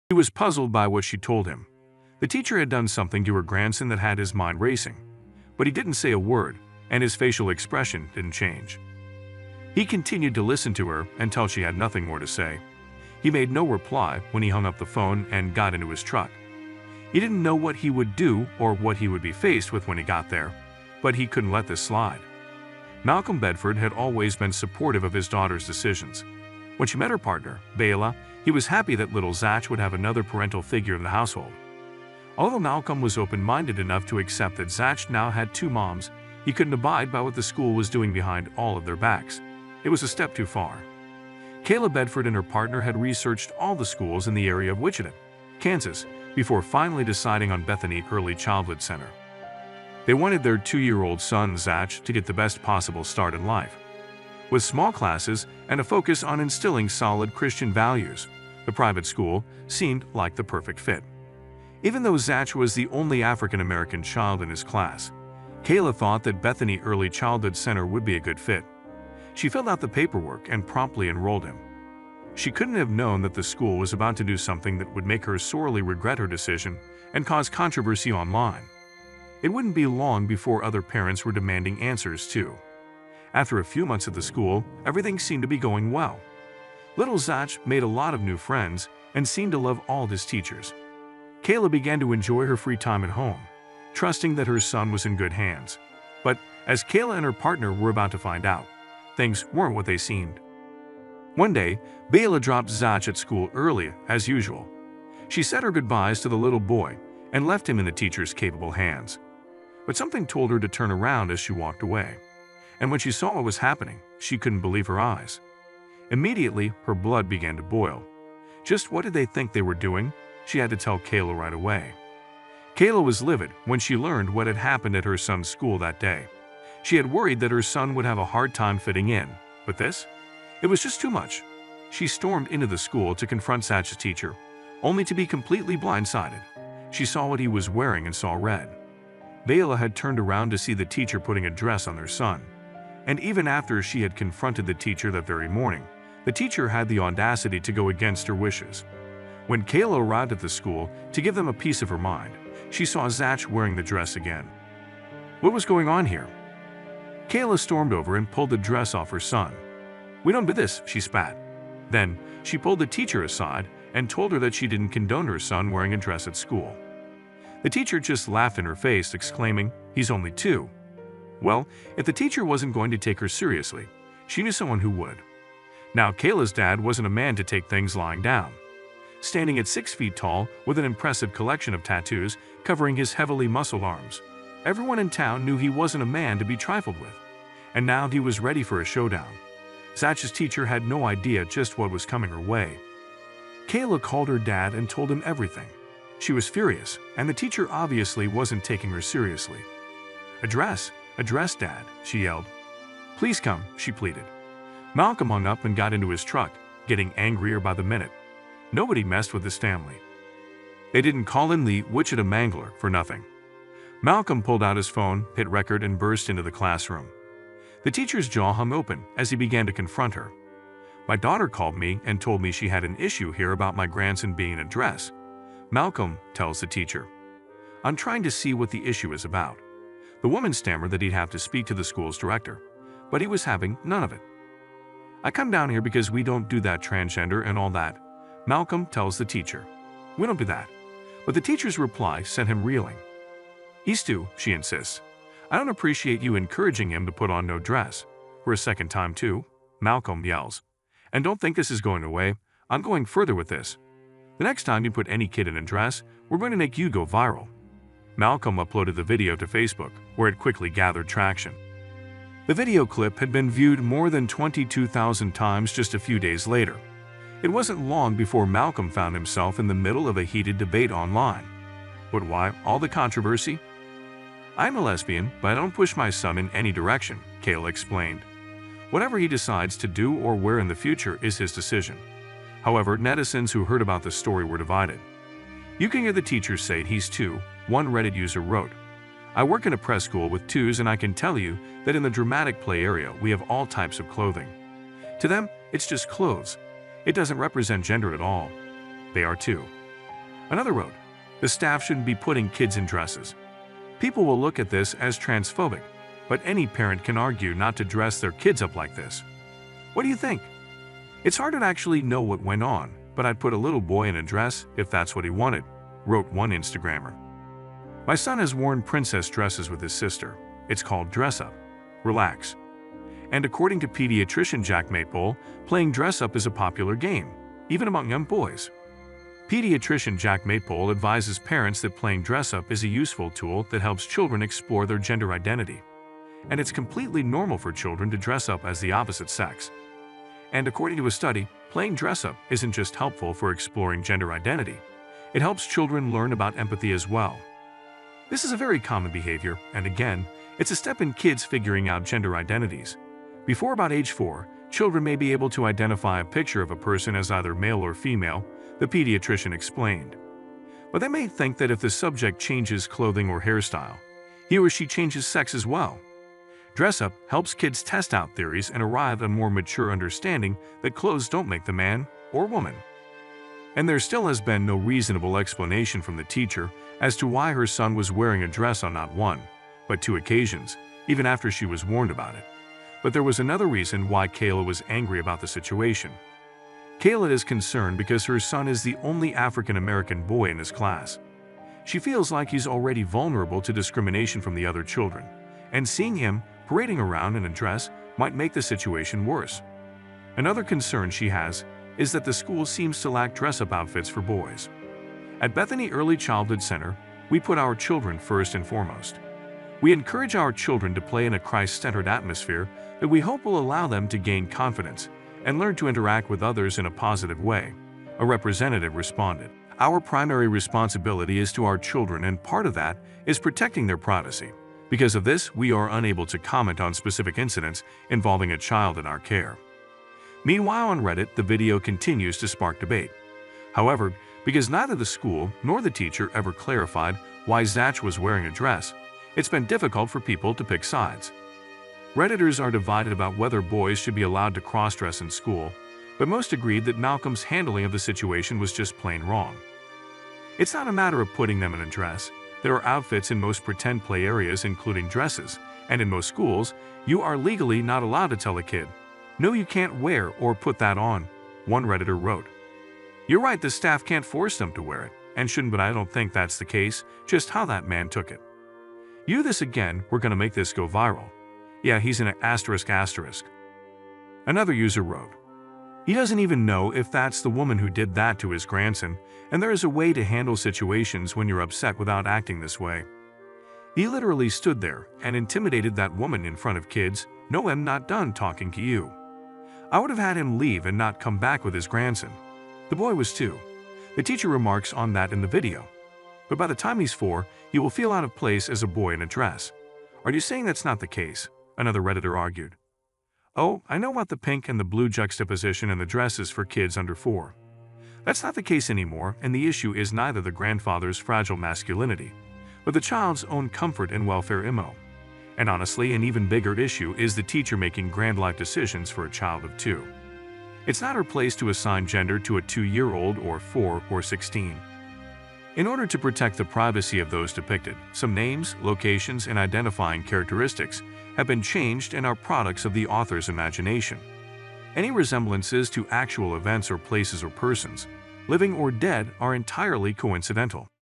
He was puzzled by what she told him. The teacher had done something to her grandson that had his mind racing, but he didn't say a word, and his facial expression didn't change. He continued to listen to her until she had nothing more to say. He made no reply when he hung up the phone and got into his truck. He didn't know what he would do or what he would be faced with when he got there, but he couldn't let this slide. Malcolm Bedford had always been supportive of his daughter's decisions. When she met her partner, Bela, he was happy that little Zach would have another parental figure in the household. Although Malcolm was open-minded enough to accept that Zach now had two moms, he couldn't abide by what the school was doing behind all of their backs. It was a step too far. Kayla Bedford and her partner had researched all the schools in the area of Wichita, Kansas, before finally deciding on Bethany Early Childhood Center. They wanted their 2-year-old son, Zach, to get the best possible start in life. With small classes and a focus on instilling solid Christian values, the private school seemed like the perfect fit. Even though Zach was the only African-American child in his class, Kayla thought that Bethany Early Childhood Center would be a good fit. She filled out the paperwork and promptly enrolled him. She couldn't have known that the school was about to do something that would make her sorely regret her decision and cause controversy online. It wouldn't be long before other parents were demanding answers too. After a few months at the school, everything seemed to be going well. Little Zach made a lot of new friends and seemed to love all his teachers. Kayla began to enjoy her free time at home, trusting that her son was in good hands. But as Kayla and her partner were about to find out, things weren't what they seemed. One day, Bela dropped Zach at school early, as usual. She said her goodbyes to the little boy and left him in the teacher's capable hands. But something told her to turn around as she walked away. And when she saw what was happening, she couldn't believe her eyes. Immediately, her blood began to boil. Just what did they think they were doing? She had to tell Kayla right away. Kayla was livid when she learned what had happened at her son's school that day. She had worried that her son would have a hard time fitting in, but this? It was just too much. She stormed into the school to confront Zach's teacher, only to be completely blindsided. She saw what he was wearing and saw red. Bela had turned around to see the teacher putting a dress on their son. And even after she had confronted the teacher that very morning, the teacher had the audacity to go against her wishes. When Kayla arrived at the school to give them a piece of her mind, she saw Zach wearing the dress again. What was going on here? Kayla stormed over and pulled the dress off her son. "We don't do this," she spat. Then, she pulled the teacher aside and told her that she didn't condone her son wearing a dress at school. The teacher just laughed in her face, exclaiming, "He's only 2. Well, if the teacher wasn't going to take her seriously, she knew someone who would. Now, Kayla's dad wasn't a man to take things lying down. Standing at 6 feet tall with an impressive collection of tattoos covering his heavily muscled arms, everyone in town knew he wasn't a man to be trifled with. And now he was ready for a showdown. Zach's teacher had no idea just what was coming her way. Kayla called her dad and told him everything. She was furious, and the teacher obviously wasn't taking her seriously. "A dress, Dad," she yelled. "Please come," she pleaded. Malcolm hung up and got into his truck, getting angrier by the minute. Nobody messed with his family. They didn't call him the Wichita Mangler for nothing. Malcolm pulled out his phone, hit record, and burst into the classroom. The teacher's jaw hung open as he began to confront her. "My daughter called me and told me she had an issue here about my grandson being in a dress," Malcolm tells the teacher. "I'm trying to see what the issue is about." The woman stammered that he'd have to speak to the school's director, but he was having none of it. "I come down here because we don't do that transgender and all that," Malcolm tells the teacher. "We don't do that." But the teacher's reply sent him reeling. "He's 2, she insists. "I don't appreciate you encouraging him to put on no dress. For a second time too," Malcolm yells. "And don't think this is going away. I'm going further with this. The next time you put any kid in a dress, we're going to make you go viral." Malcolm uploaded the video to Facebook, where it quickly gathered traction. The video clip had been viewed more than 22,000 times just a few days later. It wasn't long before Malcolm found himself in the middle of a heated debate online. But why all the controversy? "I'm a lesbian, but I don't push my son in any direction," Kayla explained. "Whatever he decides to do or wear in the future is his decision." However, netizens who heard about the story were divided. "You can hear the teacher say he's 2, one Reddit user wrote. "I work in a prep school with 2s, and I can tell you that in the dramatic play area we have all types of clothing. To them, it's just clothes. It doesn't represent gender at all. They are 2. Another wrote, "The staff shouldn't be putting kids in dresses. People will look at this as transphobic, but any parent can argue not to dress their kids up like this. What do you think?" "It's hard to actually know what went on, but I'd put a little boy in a dress if that's what he wanted," wrote one Instagrammer. "My son has worn princess dresses with his sister. It's called dress up. Relax." And according to pediatrician Jack Maypole, playing dress up is a popular game, even among young boys. Pediatrician Jack Maypole advises parents that playing dress up is a useful tool that helps children explore their gender identity. And it's completely normal for children to dress up as the opposite sex. And according to a study, playing dress up isn't just helpful for exploring gender identity. It helps children learn about empathy as well. This is a very common behavior, and again, it's a step in kids figuring out gender identities. Before about age 4, children may be able to identify a picture of a person as either male or female, the pediatrician explained. But they may think that if the subject changes clothing or hairstyle, he or she changes sex as well. Dress up helps kids test out theories and arrive at a more mature understanding that clothes don't make the man or woman. And there still has been no reasonable explanation from the teacher as to why her son was wearing a dress on not one, but 2 occasions, even after she was warned about it. But there was another reason why Kayla was angry about the situation. Kayla is concerned because her son is the only African-American boy in his class. She feels like he's already vulnerable to discrimination from the other children, and seeing him parading around in a dress might make the situation worse. Another concern she has is that the school seems to lack dress-up outfits for boys. At Bethany Early Childhood Center, we put our children first and foremost. We encourage our children to play in a Christ-centered atmosphere that we hope will allow them to gain confidence and learn to interact with others in a positive way, a representative responded. Our primary responsibility is to our children, and part of that is protecting their privacy. Because of this, we are unable to comment on specific incidents involving a child in our care. Meanwhile, on Reddit, the video continues to spark debate. However, because neither the school nor the teacher ever clarified why Zach was wearing a dress, it's been difficult for people to pick sides. Redditors are divided about whether boys should be allowed to cross-dress in school, but most agreed that Malcolm's handling of the situation was just plain wrong. It's not a matter of putting them in a dress. There are outfits in most pretend play areas, including dresses, and in most schools, you are legally not allowed to tell a kid, "No, you can't wear or put that on," one Redditor wrote. "You're right, the staff can't force them to wear it, and shouldn't, but I don't think that's the case, just how that man took it. You this again, we're gonna make this go viral. Yeah, he's an asterisk asterisk." Another user wrote, "He doesn't even know if that's the woman who did that to his grandson, and there is a way to handle situations when you're upset without acting this way. He literally stood there and intimidated that woman in front of kids. No, I'm not done talking to you. I would have had him leave and not come back with his grandson. The boy was 2. The teacher remarks on that in the video. But by the time he's 4, he will feel out of place as a boy in a dress. Are you saying that's not the case?" Another Redditor argued. "Oh, I know about the pink and the blue juxtaposition and the dresses for kids under 4. That's not the case anymore, and the issue is neither the grandfather's fragile masculinity, but the child's own comfort and welfare immo. And honestly, an even bigger issue is the teacher making grand life decisions for a child of 2. It's not her place to assign gender to a 2-year-old or 4 or 16. In order to protect the privacy of those depicted, some names, locations, and identifying characteristics have been changed and are products of the author's imagination. Any resemblances to actual events or places or persons, living or dead, are entirely coincidental.